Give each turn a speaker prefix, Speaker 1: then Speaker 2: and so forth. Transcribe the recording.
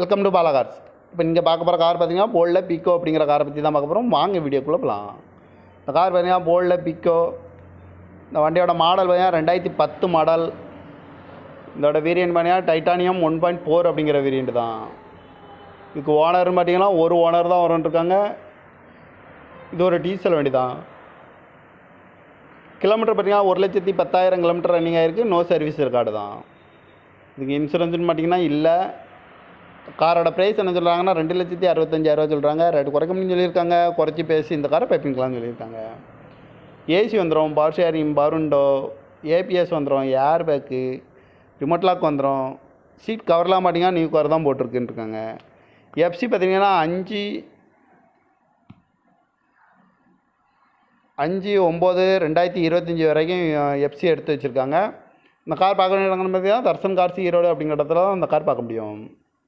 Speaker 1: Welcome to Bala cars. இப்போ நீங்கள் பார்க்க போகிற கார் பார்த்தீங்கன்னா போல்டில் பிக்கோ அப்படிங்கிற காரை பற்றி தான் பார்க்க போகிறோம். வாங்க வீடியோக்குள்ளே போகலாம். இந்த கார் பார்த்தீங்கன்னா போல்டில் பிக்கோ. இந்த வண்டியோட மாடல் பார்த்தீங்கன்னா 2010 மாடல். இதோட வேரியன்ட் பார்த்தீங்கன்னா டைட்டானியம் 1.4 அப்படிங்கிற வேரியண்ட் தான். இதுக்கு ஓனர்னு பார்த்தீங்கன்னா ஒரு ஓனர் தான் வரும்ன்ருக்காங்க. இது ஒரு டீசல் வண்டி தான். கிலோமீட்டர் பார்த்தீங்கன்னா 1,10,000 கிலோமீட்டர் ரன்னிங் ஆகிருக்கு. நோ சர்வீஸ் ரெக்கார்டு தான். இதுக்கு இன்சூரன்ஸ்னு பார்த்தீங்கன்னா இல்லை. காரோட ப்ரைஸ் என்ன சொல்கிறாங்கன்னா 2,65,000 சொல்கிறாங்க. ரேட்டு குறைக்கணும்னு சொல்லியிருக்காங்க. குறைச்சி பேசி இந்த காரை பைப்பிங்கலாம்னு சொல்லியிருக்காங்க. ஏசி வந்துடும், பவர் ஷேரிங், பருண்டோ, ஏபிஎஸ் வந்துடும், ஏர் பேக்கு, ரிமோட் லாக் வந்துடும். சீட் கவர்லாம் பார்த்தீங்கன்னா நியூ கவர் தான் போட்டிருக்குன்ட்ருக்காங்க. எஃப்சி பார்த்தீங்கன்னா 5/9/2025 வரைக்கும் எஃப்சி எடுத்து வச்சுருக்காங்க. இந்த கார் பார்க்க வேண்டிய இடங்கள்னு பார்த்தீங்கன்னா தர்சன் கார்ஸ் ஈரோடு அப்படிங்கிற இடத்துல தான் இந்த கார் பார்க்க முடியும்.